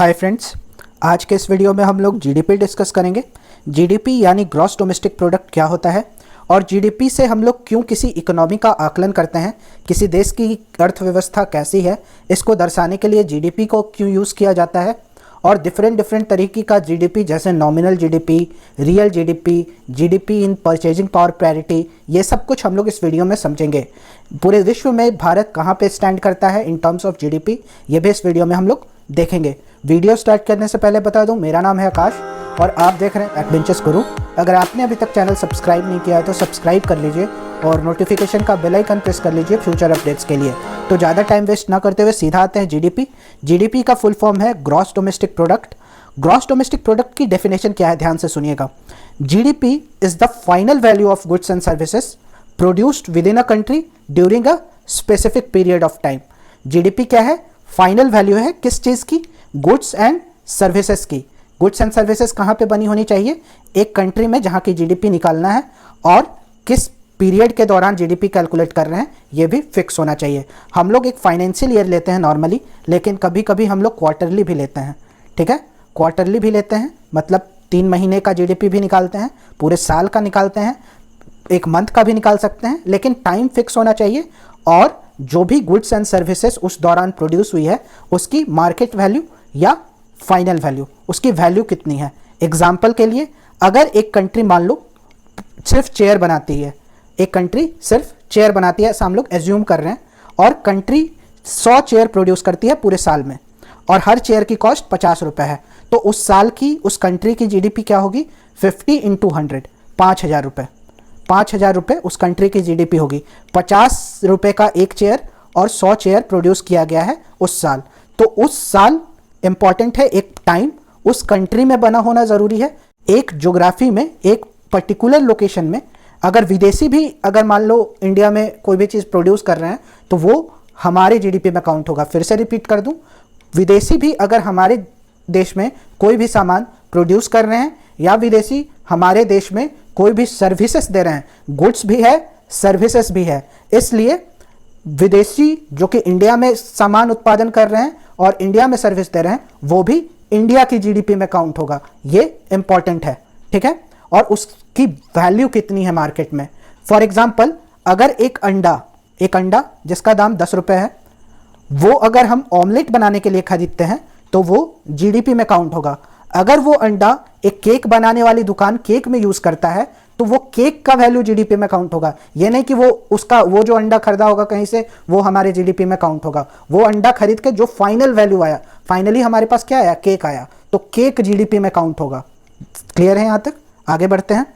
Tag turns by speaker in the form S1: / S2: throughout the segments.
S1: Hi friends, आज के इस वीडियो में हम लोग जीडीपी डिस्कस करेंगे। जीडीपी यानी ग्रॉस डोमेस्टिक प्रोडक्ट क्या होता है और जीडीपी से हम लोग क्यों किसी इकोनॉमी का आकलन करते हैं, किसी देश की अर्थव्यवस्था कैसी है, इसको दर्शाने के लिए जीडीपी को क्यों यूज़ किया जाता है और डिफरेंट तरीके का जीडीपी जैसे nominal GDP, real GDP, GDP in purchasing power parity, ये सब कुछ हम लोग इस वीडियो में समझेंगे। पूरे विश्व में भारत कहाँ पे स्टैंड करता है इन टर्म्स ऑफ जीडीपी, ये भी इस वीडियो में हम लोग देखेंगे। वीडियो स्टार्ट करने से पहले बता दूं, मेरा नाम है आकाश और आप देख रहे हैं एडवेंचर्स गुरु। अगर आपने अभी तक चैनल सब्सक्राइब नहीं किया है तो सब्सक्राइब कर लीजिए और नोटिफिकेशन का बेल आइकन प्रेस कर लीजिए फ्यूचर अपडेट्स के लिए। तो ज़्यादा टाइम वेस्ट ना करते हुए सीधा आते हैं जीडीपी। जीडीपी का फुल फॉर्म है gross domestic product. Gross domestic product की डेफिनेशन क्या है, ध्यान से सुनिएगा। GDP is the final value of goods and services produced with in a country during a specific period of time. GDP क्या है? फाइनल वैल्यू है किस चीज़ की? गुड्स एंड सर्विसेज की। गुड्स एंड सर्विसेज कहाँ पे बनी होनी चाहिए? एक कंट्री में जहाँ की जीडीपी निकालना है और किस पीरियड के दौरान जीडीपी कैलकुलेट कर रहे हैं ये भी फिक्स होना चाहिए। हम लोग एक फाइनेंशियल ईयर लेते हैं नॉर्मली, लेकिन कभी कभी हम लोग क्वार्टरली भी लेते हैं। ठीक है, क्वार्टरली भी लेते हैं, मतलब 3 महीने का जीडीपी भी निकालते हैं, पूरे साल का निकालते हैं, एक मंथ का भी निकाल सकते हैं, लेकिन टाइम फिक्स होना चाहिए और जो भी गुड्स एंड सर्विसेज उस दौरान प्रोड्यूस हुई है उसकी मार्केट वैल्यू या फाइनल वैल्यू, उसकी वैल्यू कितनी है। एग्जाम्पल के लिए, अगर एक कंट्री मान लो सिर्फ चेयर बनाती है, एक कंट्री सिर्फ चेयर बनाती है, ऐसा हम लोग एज्यूम कर रहे हैं, और कंट्री 100 चेयर प्रोड्यूस करती है पूरे साल में और हर चेयर की कॉस्ट 50 रुपये है, तो उस साल की उस कंट्री की जीडीपी क्या होगी? 50 × 100, 5,000 रुपये। 5,000 रुपये उस कंट्री की जीडीपी होगी। 50 रुपये का एक चेयर और 100 चेयर प्रोड्यूस किया गया है उस साल, तो उस साल इंपॉर्टेंट है, एक टाइम उस कंट्री में बना होना ज़रूरी है, एक ज्योग्राफी में, एक पर्टिकुलर लोकेशन में। अगर विदेशी भी अगर मान लो इंडिया में कोई भी चीज़ प्रोड्यूस कर रहे हैं तो वो हमारे जीडीपी में काउंट होगा। फिर से रिपीट कर दूं, विदेशी भी अगर हमारे देश में कोई भी सामान प्रोड्यूस कर रहे हैं या विदेशी हमारे देश में कोई भी सर्विसेज दे रहे हैं, गुड्स भी है सर्विसेज भी है, इसलिए विदेशी जो कि इंडिया में सामान उत्पादन कर रहे हैं और इंडिया में सर्विस दे रहे हैं वो भी इंडिया की जीडीपी में काउंट होगा। ये इंपॉर्टेंट है, ठीक है। और उसकी वैल्यू कितनी है मार्केट में। फॉर एग्जांपल, अगर एक अंडा जिसका दाम 10 रुपये है, वो अगर हम ऑमलेट बनाने के लिए खरीदते हैं तो वो जीडीपी में काउंट होगा। अगर वो अंडा एक केक बनाने वाली दुकान केक में यूज करता है तो वो केक का वैल्यू जीडीपी में काउंट होगा। ये नहीं कि वो जो अंडा खरीदा होगा कहीं से वो हमारे जीडीपी में काउंट होगा। वो अंडा खरीद के जो फाइनल वैल्यू आया, फाइनली हमारे पास क्या आया? केक आया, तो केक जीडीपी में काउंट होगा। क्लियर है? यहां तक आगे बढ़ते हैं।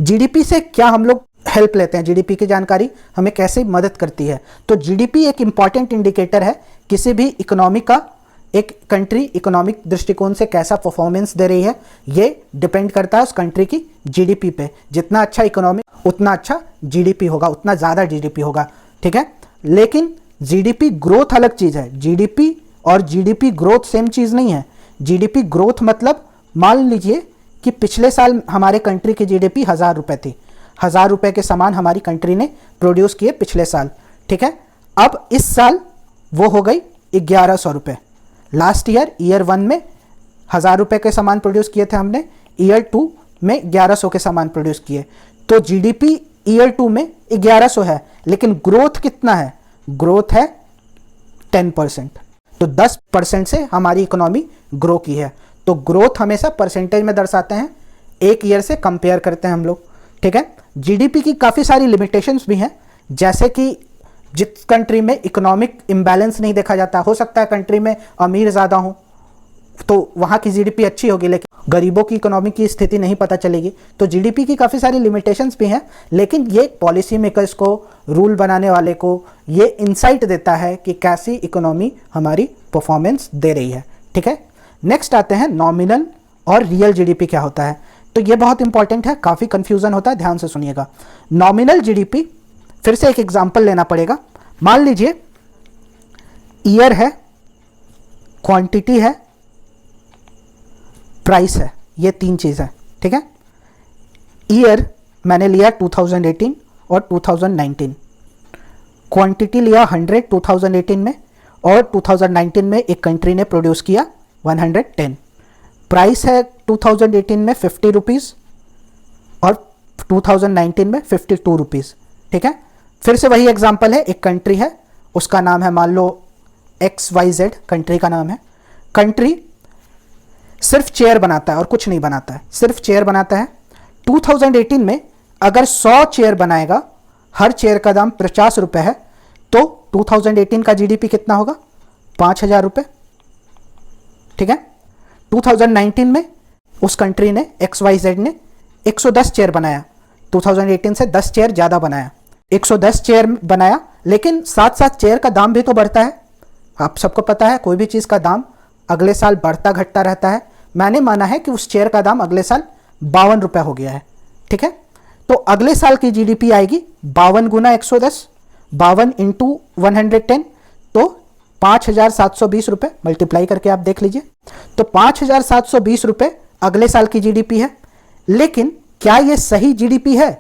S1: जीडीपी से क्या हम लोग हेल्प लेते हैं, जीडीपी की जानकारी हमें कैसे मदद करती है? तो जीडीपी एक इंपॉर्टेंट इंडिकेटर है किसी भी इकोनॉमी का। एक कंट्री इकोनॉमिक दृष्टिकोण से कैसा परफॉर्मेंस दे रही है ये डिपेंड करता है उस कंट्री की जीडीपी पे। जितना अच्छा इकोनॉमी उतना अच्छा जीडीपी होगा, उतना ज़्यादा जीडीपी होगा, ठीक है। लेकिन जीडीपी ग्रोथ अलग चीज़ है। जीडीपी और जीडीपी ग्रोथ सेम चीज़ नहीं है। जीडीपी ग्रोथ मतलब मान लीजिए कि पिछले साल हमारे कंट्री की जीडीपी 1,000 रुपये थी, 1,000 रुपये के सामान हमारी कंट्री ने प्रोड्यूस किए पिछले साल, ठीक है। अब इस साल वो हो गई 1,100 रुपये। लास्ट ईयर 1 में 1,000 रुपये के सामान प्रोड्यूस किए थे हमने, ईयर 2 में 1,100 के सामान प्रोड्यूस किए, तो जीडीपी ईयर 2 में 1,100 है, लेकिन ग्रोथ कितना है? ग्रोथ है 10%। तो 10% से हमारी इकोनॉमी ग्रो की है। तो ग्रोथ हमेशा परसेंटेज में दर्शाते हैं, एक ईयर से कंपेयर करते हैं हम लोग, ठीक है। जीडीपी की काफ़ी सारी लिमिटेशंस भी हैं, जैसे कि जिस कंट्री में इकोनॉमिक इम्बैलेंस नहीं देखा जाता, हो सकता है कंट्री में अमीर ज़्यादा हो तो वहाँ की जीडीपी अच्छी होगी, लेकिन गरीबों की इकोनॉमी की स्थिति नहीं पता चलेगी। तो जीडीपी की काफ़ी सारी लिमिटेशंस भी हैं, लेकिन ये पॉलिसी मेकर्स को, रूल बनाने वाले को ये इंसाइट देता है कि कैसी इकोनॉमी हमारी परफॉर्मेंस दे रही है, ठीक है। नेक्स्ट आते हैं नॉमिनल और रियल जीडीपी क्या होता है। तो ये बहुत इंपॉर्टेंट है, काफ़ी कन्फ्यूज़न होता है, ध्यान से सुनिएगा। नॉमिनल जीडीपी, फिर से एक एग्जाम्पल लेना पड़ेगा। मान लीजिए ईयर है, क्वांटिटी है, प्राइस है, ये 3 चीज़ है, ठीक है। ईयर मैंने लिया 2018 और 2019, क्वांटिटी लिया 100 2018 में और 2019 में एक कंट्री ने प्रोड्यूस किया 110। प्राइस है 2018 में 50 रुपीज़ और 2019 में 52 रुपीज़। ठीक है, फिर से वही एग्जांपल है, एक कंट्री है, उसका नाम है मान लो XYZ, कंट्री का नाम है। कंट्री सिर्फ चेयर बनाता है और कुछ नहीं बनाता है, सिर्फ चेयर बनाता है। 2018 में अगर 100 चेयर बनाएगा, हर चेयर का दाम 50 रुपये है, तो 2018 का जीडीपी कितना होगा? 5,000 रुपये। ठीक है, 2019 में उस कंट्री ने XYZ ने 110 चेयर बनाया, 2018 से 10 चेयर ज़्यादा बनाया, 110 चेयर बनाया, लेकिन साथ साथ चेयर का दाम भी तो बढ़ता है। आप सबको पता है कोई भी चीज़ का दाम अगले साल बढ़ता घटता रहता है। मैंने माना है कि उस चेयर का दाम अगले साल 52 रुपये हो गया है। ठीक है, तो अगले साल की जीडीपी आएगी 52 गुना 110, 52 इंटू 110, तो 5,720 रुपये। मल्टीप्लाई करके आप देख लीजिए, तो 5,720 रुपये अगले साल की जीडीपी है। लेकिन क्या ये सही जीडीपी है?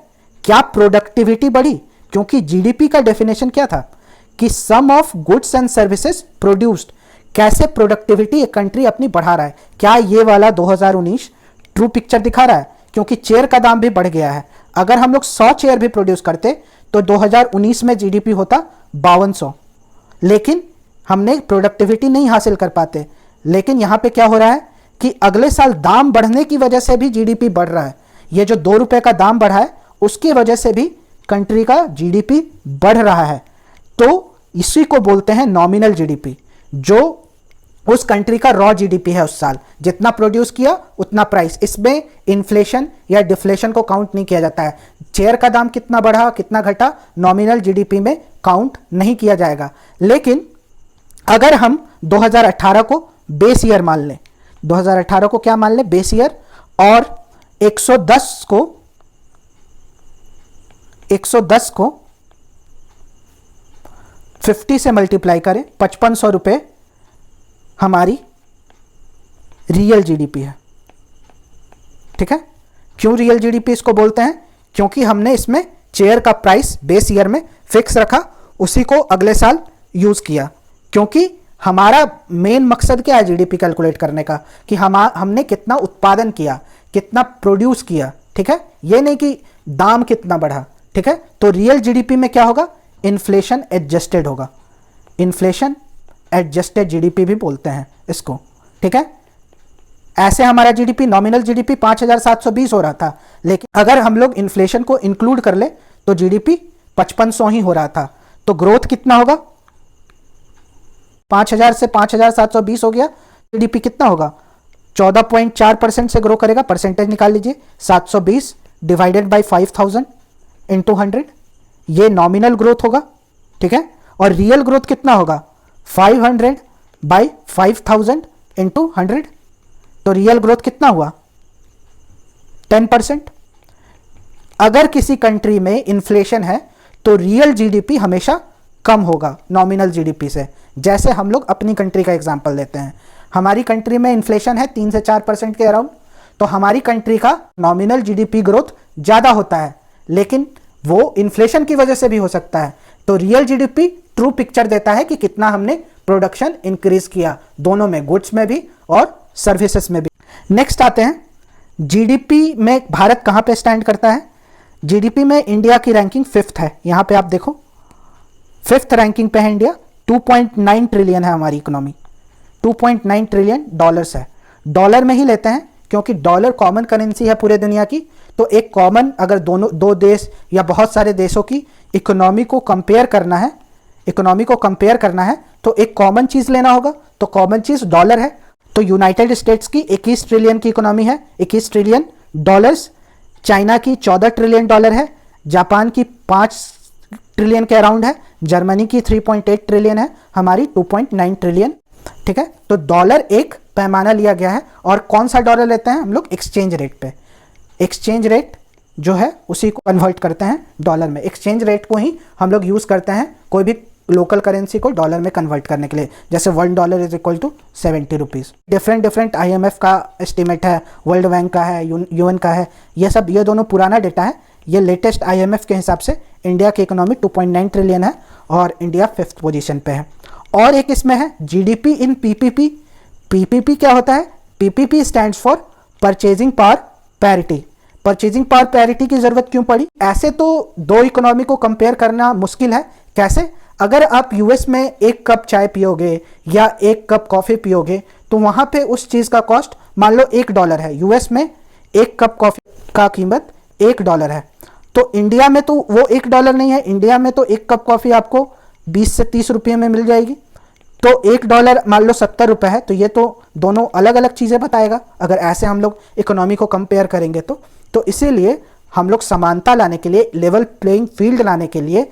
S1: क्या प्रोडक्टिविटी बढ़ी? क्योंकि जीडीपी का डेफिनेशन क्या था कि sum of goods and services produced. कैसे प्रोडक्टिविटी एक कंट्री अपनी बढ़ा रहा है? क्या ये वाला 2019 ट्रू पिक्चर दिखा रहा है? क्योंकि चेयर का दाम भी बढ़ गया है। अगर हम लोग 100 चेयर भी प्रोड्यूस करते तो 2019 में जीडीपी होता 5200, लेकिन हमने प्रोडक्टिविटी नहीं हासिल कर पाते। लेकिन यहाँ पे क्या हो रहा है कि अगले साल दाम बढ़ने की वजह से भी जीडीपी बढ़ रहा है। ये जो 2 रुपये का दाम बढ़ा है उसकी वजह से भी कंट्री का जीडीपी बढ़ रहा है। तो इसी को बोलते हैं नॉमिनल जीडीपी, जो उस कंट्री का रॉ जीडीपी है उस साल, जितना प्रोड्यूस किया उतना प्राइस। इसमें इन्फ्लेशन या डिफ्लेशन को काउंट नहीं किया जाता है। चेयर का दाम कितना बढ़ा कितना घटा नॉमिनल जीडीपी में काउंट नहीं किया जाएगा। लेकिन अगर हम 2018 को बेस ईयर मान लें, 2018 को क्या मान लें? बेस ईयर, और 110 को 50 से मल्टीप्लाई करें, 5500 रुपये हमारी रियल जीडीपी है। ठीक है, क्यों रियल जीडीपी इसको बोलते हैं? क्योंकि हमने इसमें चेयर का प्राइस बेस ईयर में फिक्स रखा, उसी को अगले साल यूज किया। क्योंकि हमारा मेन मकसद क्या है जीडीपी कैलकुलेट करने का? कि हमने कितना उत्पादन किया, कितना प्रोड्यूस किया। ठीक है, ये नहीं कि दाम कितना बढ़ा। ठीक है, तो रियल जीडीपी में क्या होगा? इन्फ्लेशन एडजस्टेड होगा। इन्फ्लेशन एडजस्टेड जीडीपी भी बोलते हैं इसको। ठीक है, ऐसे हमारा जीडीपी नॉमिनल जीडीपी 5,720 हो रहा था, लेकिन अगर हम लोग इन्फ्लेशन को इंक्लूड कर ले तो जीडीपी 5500 ही हो रहा था। तो ग्रोथ कितना होगा? 5,000 से 5,720 हो गया, जीडीपी कितना होगा? 14.4% से ग्रो करेगा। परसेंटेज निकाल लीजिए, 720 डिवाइडेड बाई 5000 इंटू 100, ये नॉमिनल ग्रोथ होगा। ठीक है, और रियल ग्रोथ कितना होगा? 500 बाई 5000 इंटू 100, तो रियल ग्रोथ कितना हुआ? 10%। अगर किसी कंट्री में इन्फ्लेशन है तो रियल जीडीपी हमेशा कम होगा नॉमिनल जीडीपी से। जैसे हम लोग अपनी कंट्री का एग्जांपल लेते हैं, हमारी कंट्री में इन्फ्लेशन है 3 से 4% के अराउंड, तो हमारी कंट्री का नॉमिनल जीडीपी ग्रोथ ज़्यादा होता है, लेकिन वो इन्फ्लेशन की वजह से भी हो सकता है। तो रियल जीडीपी ट्रू पिक्चर देता है कि कितना हमने प्रोडक्शन इंक्रीज किया, दोनों में, गुड्स में भी और सर्विसेज में भी। नेक्स्ट आते हैं, जीडीपी में भारत कहाँ पे स्टैंड करता है? जीडीपी में इंडिया की रैंकिंग 5th है। यहाँ पे आप देखो 5th रैंकिंग पे है इंडिया। 2.9 ट्रिलियन है हमारी इकोनॉमी, 2.9 ट्रिलियन डॉलर्स है। डॉलर में ही लेते हैं क्योंकि डॉलर कॉमन करेंसी है पूरे दुनिया की। तो एक कॉमन, अगर दो देश या बहुत सारे देशों की इकोनॉमी को कंपेयर करना है, तो एक कॉमन चीज़ लेना होगा, तो कॉमन चीज़ डॉलर है। तो यूनाइटेड स्टेट्स की 21 ट्रिलियन की इकोनॉमी है, 21 ट्रिलियन डॉलर्स। चाइना की 14 ट्रिलियन डॉलर है। जापान की 5 ट्रिलियन के अराउंड है। जर्मनी की 3.8 ट्रिलियन है। हमारी 2.9 ट्रिलियन। ठीक है, तो डॉलर एक पैमाना लिया गया है। और कौन सा डॉलर लेते हैं हम लोग? एक्सचेंज रेट पे। एक्सचेंज रेट जो है उसी को कन्वर्ट करते हैं डॉलर में। एक्सचेंज रेट को ही हम लोग यूज़ करते हैं कोई भी लोकल करेंसी को डॉलर में कन्वर्ट करने के लिए। जैसे $1 is equal to 70 rupees. Different IMF का एस्टिमेट है, वर्ल्ड बैंक का है, UN का है। ये दोनों पुराना डेटा है। ये लेटेस्ट IMF के हिसाब से इंडिया की इकोनॉमी 2.9 ट्रिलियन है और इंडिया 5th पोजीशन पे है। और एक इसमें है जीडीपी इन PPP। पीपीपी क्या होता है? PPP stands for purchasing power parity. Purchasing power parity की जरूरत क्यों पड़ी? ऐसे तो दो इकोनॉमी को कंपेयर करना मुश्किल है। कैसे? अगर आप यूएस में एक कप चाय पियोगे या एक कप कॉफी पियोगे तो वहां पे उस चीज का कॉस्ट मान लो $1 है। यूएस में एक कप कॉफी का कीमत $1 है। तो इंडिया में तो वो $1 नहीं है। इंडिया में तो एक कप कॉफी आपको 20 से 30 रुपये में मिल जाएगी। तो $1 मान लो 70 रुपये है। तो ये तो दोनों अलग अलग चीज़ें बताएगा अगर ऐसे हम लोग इकोनॉमी को कंपेयर करेंगे तो इसीलिए हम लोग समानता लाने के लिए, लेवल प्लेइंग फील्ड लाने के लिए,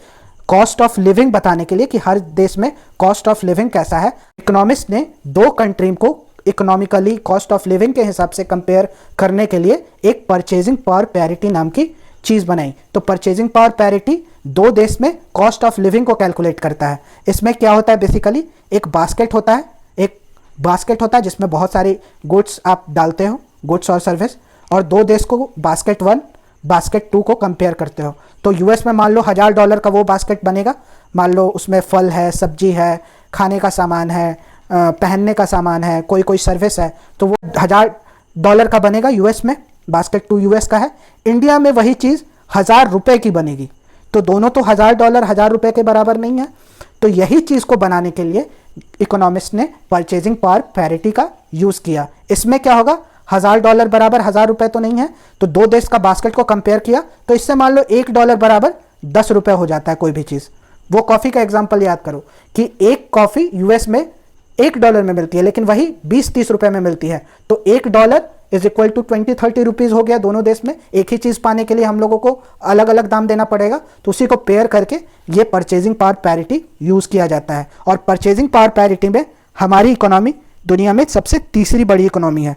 S1: कॉस्ट ऑफ लिविंग बताने के लिए कि हर देश में कॉस्ट ऑफ लिविंग कैसा है, इकोनॉमिस्ट ने दो कंट्री को इकोनॉमिकली कॉस्ट ऑफ लिविंग के हिसाब से कंपेयर करने के लिए एक परचेजिंग पावर पैरिटी नाम की चीज़ बनाई। तो परचेजिंग पावर पैरिटी दो देश में कॉस्ट ऑफ लिविंग को कैलकुलेट करता है। इसमें क्या होता है? बेसिकली एक बास्केट होता है जिसमें बहुत सारी गुड्स आप डालते हो, गुड्स और सर्विस, और दो देश को बास्केट 1 बास्केट 2 को कंपेयर करते हो। तो यूएस में मान लो $1000 का वो बास्केट बनेगा। मान लो उसमें फल है, सब्जी है, खाने का सामान है, पहनने का सामान है, कोई सर्विस है, तो वो $1000 का बनेगा यूएस में। बास्केट 2 यूएस का है। इंडिया में वही चीज़ ₹1000 की बनेगी। तो दोनों तो $1000 ₹1000 के बराबर नहीं है। तो यही चीज़ को बनाने के लिए इकोनॉमिस्ट ने परचेजिंग पावर पैरिटी का यूज़ किया। इसमें क्या होगा? $1000 बराबर ₹1000 तो नहीं है। तो दो देश का बास्केट को कंपेयर किया तो इससे मान लो $1 बराबर ₹10 हो जाता है कोई भी चीज़। वो कॉफ़ी का एग्जाम्पल याद करो कि एक कॉफ़ी यूएस में $1 में मिलती है लेकिन वही 20-30 रुपये में मिलती है। तो $1 इज इक्वल टू 20-30 रुपीज़ हो गया दोनों देश में। एक ही चीज़ पाने के लिए हम लोगों को अलग अलग दाम देना पड़ेगा। तो उसी को पेयर करके ये परचेजिंग पावर पैरिटी यूज़ किया जाता है। और परचेजिंग पावर पैरिटी में हमारी इकोनॉमी दुनिया में सबसे तीसरी बड़ी इकोनॉमी है।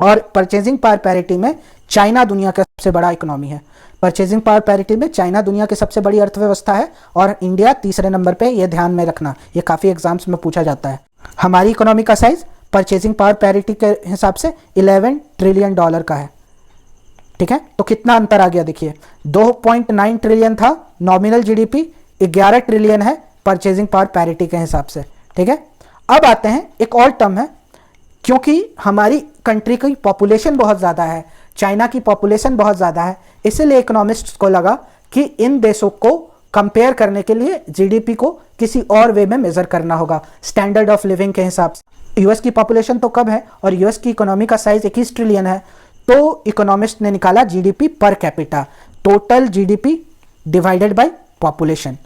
S1: और परचेजिंग पावर पैरिटी में चाइना दुनिया का सबसे बड़ा इकोनॉमी है। परचेजिंग पावर पैरिटी में चाइना दुनिया की सबसे बड़ी अर्थव्यवस्था है और इंडिया तीसरे नंबर पे। ये ध्यान में रखना, ये काफ़ी एग्जाम्स में पूछा जाता है। हमारी इकोनॉमी का साइज परचेजिंग पावर पैरिटी के हिसाब से $11 ट्रिलियन का है। ठीक है, तो कितना अंतर आ गया देखिए। 2.9 ट्रिलियन था नॉमिनल जीडीपी, 11 ट्रिलियन है परचेजिंग पावर पैरिटी के हिसाब से। ठीक है, अब आते हैं एक और टर्म है। क्योंकि हमारी कंट्री की पॉपुलेशन बहुत ज़्यादा है, चाइना की पॉपुलेशन बहुत ज़्यादा है, इसलिए इकोनॉमिस्ट्स को लगा कि इन देशों को कंपेयर करने के लिए जीडीपी को किसी और वे में मेजर करना होगा, स्टैंडर्ड ऑफ लिविंग के हिसाब से। यूएस की पॉपुलेशन तो कम है और यूएस की इकोनॉमी का साइज 21 ट्रिलियन है। तो इकोनॉमिस्ट ने निकाला GDP per capita, total GDP divided by population.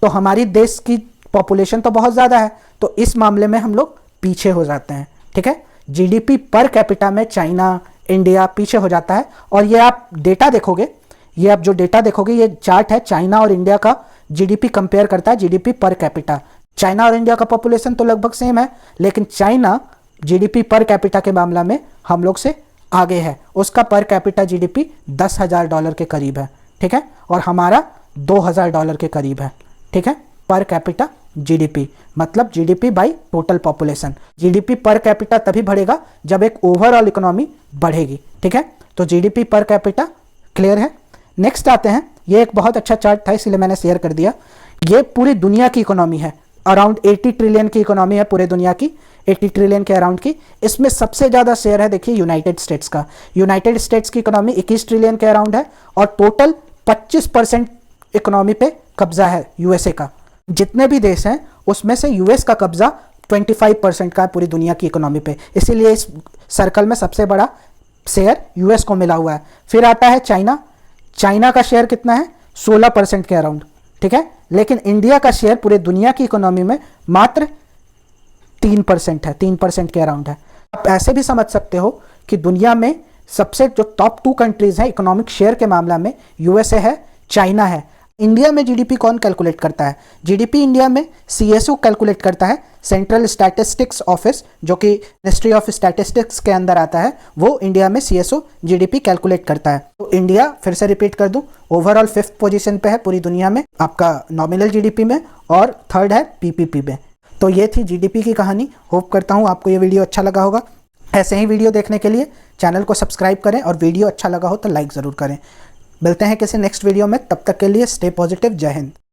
S1: तो हमारी देश की पॉपुलेशन तो बहुत ज़्यादा है, तो इस मामले में हम लोग पीछे हो जाते हैं। ठीक है, जीडीपी पर कैपिटा में चाइना, इंडिया पीछे हो जाता है। और ये आप डेटा देखोगे, ये आप जो डेटा देखोगे, ये चार्ट है चाइना और इंडिया का जीडीपी कंपेयर करता है, जीडीपी पर कैपिटा। चाइना और इंडिया का पॉपुलेशन तो लगभग सेम है, लेकिन चाइना जीडीपी पर कैपिटा के मामला में हम लोग से आगे है। उसका पर कैपिटा जीडीपी $10,000 के करीब है। ठीक है, और हमारा $2,000 के करीब है। ठीक है, पर कैपिटा जीडीपी मतलब GDP by total population. GDP per capita तभी बढ़ेगा जब एक ओवरऑल इकोनॉमी बढ़ेगी। ठीक है, तो जीडीपी पर कैपिटा क्लियर है। नेक्स्ट आते हैं, ये एक बहुत अच्छा चार्ट था इसलिए मैंने शेयर कर दिया। ये पूरी दुनिया की इकोनॉमी है, अराउंड 80 ट्रिलियन की इकोनॉमी है पूरे दुनिया की, 80 ट्रिलियन के अराउंड की। इसमें सबसे ज़्यादा शेयर है देखिए यूनाइटेड स्टेट्स का। यूनाइटेड स्टेट्स की इकोनॉमी 21 ट्रिलियन के अराउंड है और टोटल 25% इकोनॉमी पे कब्जा है यूएसए का। जितने भी देश हैं उसमें से यूएस का कब्जा 25% का है पूरी दुनिया की इकोनॉमी पे, इसीलिए इस सर्कल में सबसे बड़ा शेयर यूएस को मिला हुआ है। फिर आता है चाइना। चाइना का शेयर कितना है? 16% के अराउंड। ठीक है, लेकिन इंडिया का शेयर पूरे दुनिया की इकोनॉमी में मात्र 3% है, 3% के अराउंड है। आप ऐसे भी समझ सकते हो कि दुनिया में सबसे जो टॉप 2 कंट्रीज हैं इकोनॉमिक शेयर के मामला में, यूएसए है, चाइना है। इंडिया में जीडीपी कौन कैलकुलेट करता है? जीडीपी इंडिया में सीएसओ कैलकुलेट करता है, सेंट्रल स्टैटिस्टिक्स ऑफिस, जो कि मिनिस्ट्री ऑफ स्टैटिस्टिक्स के अंदर आता है, वो इंडिया में सीएसओ जीडीपी कैलकुलेट करता है। तो इंडिया, फिर से रिपीट कर दूं, ओवरऑल 5th पोजीशन पे है पूरी दुनिया में आपका नॉमिनल जीडीपी में, और 3rd है पीपीपी में। तो ये थी जीडीपी की कहानी। होप करता हूँ आपको ये वीडियो अच्छा लगा होगा। ऐसे ही वीडियो देखने के लिए चैनल को सब्सक्राइब करें और वीडियो अच्छा लगा हो तो लाइक ज़रूर करें। मिलते हैं किसी नेक्स्ट वीडियो में, तब तक के लिए स्टे पॉजिटिव। जय हिंद।